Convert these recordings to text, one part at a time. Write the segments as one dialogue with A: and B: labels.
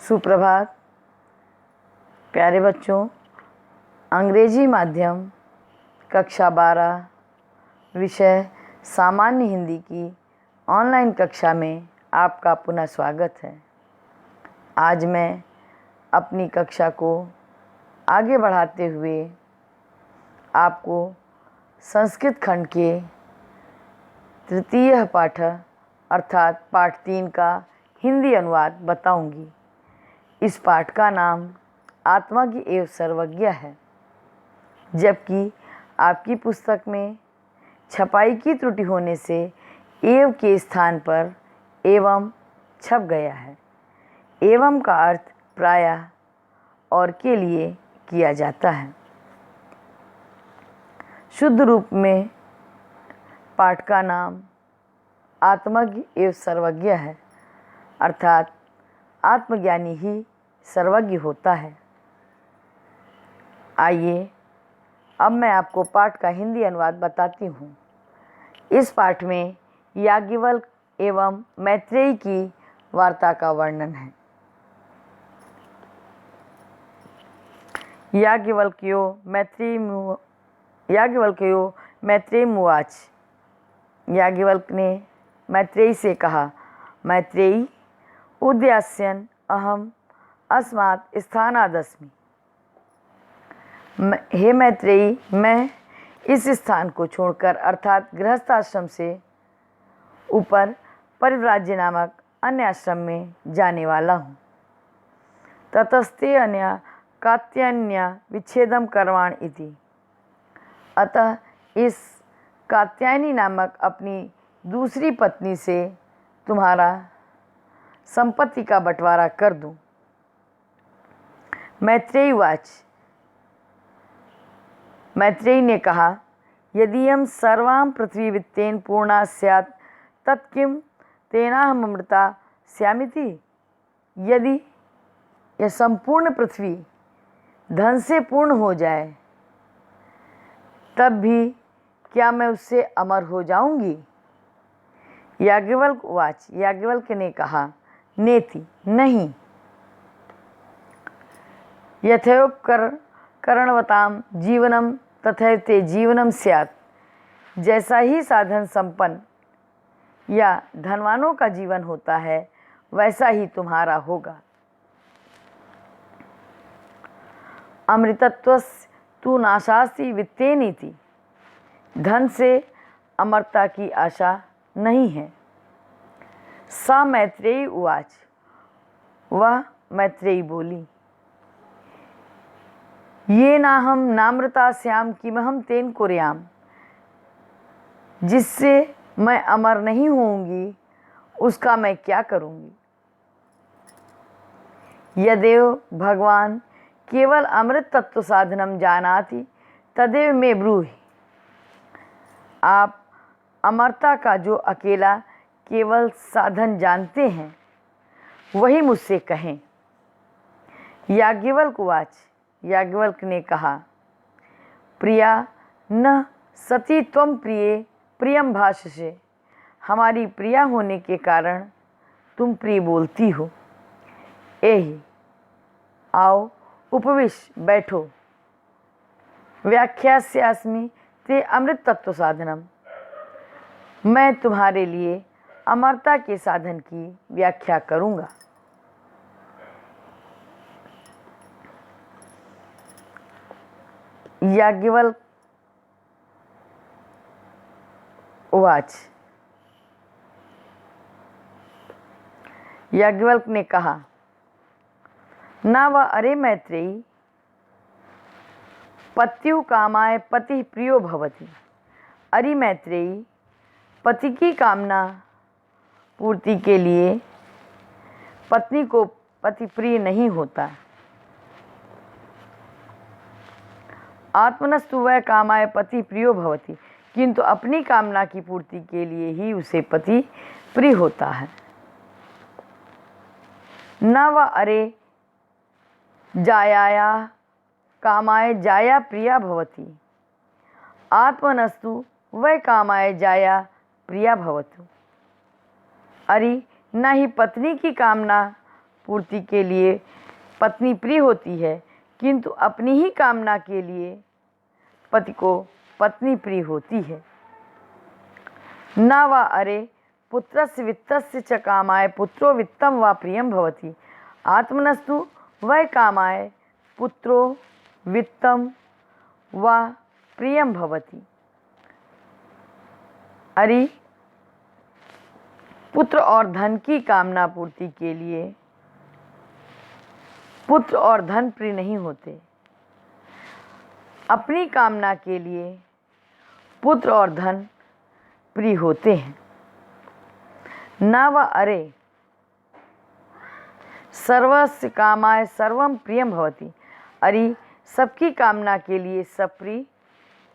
A: सुप्रभात प्यारे बच्चों। अंग्रेजी माध्यम कक्षा 12 विषय सामान्य हिंदी की ऑनलाइन कक्षा में आपका पुनः स्वागत है। आज मैं अपनी कक्षा को आगे बढ़ाते हुए आपको संस्कृत खंड के तृतीय पाठ अर्थात पाठ 3 का हिंदी अनुवाद बताऊंगी। इस पाठ का नाम आत्मज्ञ एवं सर्वज्ञ है, जबकि आपकी पुस्तक में छपाई की त्रुटि होने से एवं के स्थान पर एवं छप गया है। एवं का अर्थ प्रायः और के लिए किया जाता है। शुद्ध रूप में पाठ का नाम आत्मज्ञ एवं सर्वज्ञ है, अर्थात आत्मज्ञानी ही सर्वज्ञ होता है। आइए अब मैं आपको पाठ का हिंदी अनुवाद बताती हूँ। इस पाठ में याज्ञवल्क्य एवं मैत्रेयी की वार्ता का वर्णन है। याज्ञवल्क्यो मैत्रेयीमुवाच। याज्ञवल्क्य ने मैत्रेयी से कहा, मैत्रेयी उद्यास्यन् अहम अस्मात् स्थानादस्मि। हे मैत्रेयी, मैं इस स्थान को छोड़कर अर्थात गृहस्थाश्रम से ऊपर परिव्राज्य नामक अन्य आश्रम में जाने वाला हूँ। ततस्ते अन्य कात्यायन्या विच्छेदम कर्वाण इति। अतः इस कात्यायनी नामक अपनी दूसरी पत्नी से तुम्हारा संपत्ति का बंटवारा कर दूं। मैत्रेयी वाच। मैत्रेयी ने कहा, यदि हम सर्वां पृथ्वी वित्तेन पूर्णा स्यात् तत्किं तेनाहमृता स्यामिति। यदि यह संपूर्ण पृथ्वी धन से पूर्ण हो जाए तब भी क्या मैं उससे अमर हो जाऊंगी? याज्ञवल्क्य वाच। याज्ञवल्क्य ने कहा, नेति, नहीं। यथैव करणवताम जीवनम तथैव ते जीवनम स्यात्। जैसा ही साधन संपन्न या धनवानों का जीवन होता है वैसा ही तुम्हारा होगा। अमृतत्वस्य तु नाशास्ति वित्तेनेति। धन से अमरता की आशा नहीं है। सा मैत्रेयी उवाच। वह मैत्रेयी बोली, ये नाहम नामृता श्याम किमहम तेन कुर्याम। जिससे मैं अमर नहीं होऊंगी उसका मैं क्या करूंगी? यदेव भगवान केवल अमृत तत्व साधनम जानाति तदेव मे ब्रूहि। आप अमरता का जो अकेला केवल साधन जानते हैं वही मुझसे कहें। याज्ञवल्क्य उवाच। याज्ञवल्क्य ने कहा, प्रिया न सती त्वं प्रिये प्रियम भाषसे। हमारी प्रिया होने के कारण तुम प्रिय बोलती हो। एहि आओ उपविश बैठो। व्याख्यास्यास्मि ते अमृत तत्व साधनम। मैं तुम्हारे लिए अमरता के साधन की व्याख्या करूँगा। याज्ञवल्क्य उवाच। याज्ञवल्क्य ने कहा, ना वा अरे मैत्रेयी, पत्युः कामाय पति प्रियो भवति। अरे मैत्रेयी, पति की कामना पूर्ति के लिए पत्नी को पति प्रिय नहीं होता। आत्मनस्तु वै कामाय पति प्रियो भवति। किंतु अपनी कामना की पूर्ति के लिए ही उसे पति प्रिय होता है। न व अरे जायाया कामाय जाया प्रिया भवति। आत्मनस्तु वै कामाय जाया प्रिया भवतु। अरे न ही पत्नी की कामना पूर्ति के लिए पत्नी प्रिय होती है, किंतु अपनी ही कामना के लिए पति को पत्नी प्रिय होती है। न वा अरे पुत्रस्य वित्तस्य च कामाय पुत्रो वित्तं वा प्रियं भवति, आत्मनस्तु वै कामाय पुत्रो वित्तं वा प्रियं भवति। अरे पुत्र और धन की कामना पूर्ति के लिए पुत्र और धन प्रिय नहीं होते, अपनी कामना के लिए पुत्र और धन प्रिय होते हैं। न वा अरे सर्वस्य कामाय सर्वं प्रियं भवति, अरे सबकी कामना के लिए सब प्रिय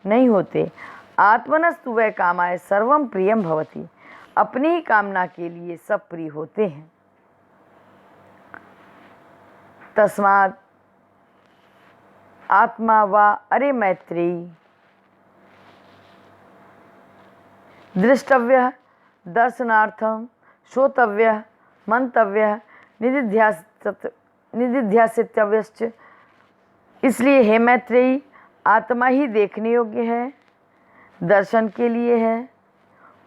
A: नहीं होते। आत्मनस्तु वै कामाय सर्वं प्रियं भवति, अपनी ही कामना के लिए सब प्रिय होते हैं। तस्मात् आत्मा वा अरे मैत्रेयी द्रष्टव्यः दर्शनार्थं श्रोतव्यः मंतव्यः निदिध्यासितव्यश्च। इसलिए हे मैत्रेयी, आत्मा ही देखने योग्य है, दर्शन के लिए है,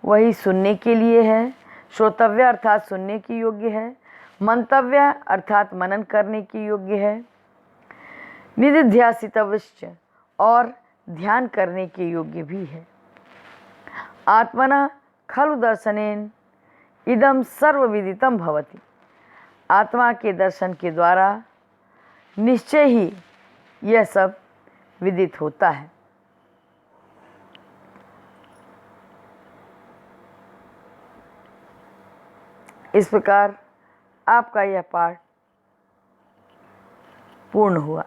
A: वही सुनने के लिए है, श्रोतव्य अर्थात सुनने की योग्य है, मंतव्य अर्थात मनन करने की योग्य है, निदिध्यासितव्यश्च और ध्यान करने के योग्य भी है। आत्मना खलु दर्शनेन इदम सर्वविदितम भवति, आत्मा के दर्शन के द्वारा निश्चय ही यह सब विदित होता है। इस प्रकार आपका यह पाठ पूर्ण हुआ।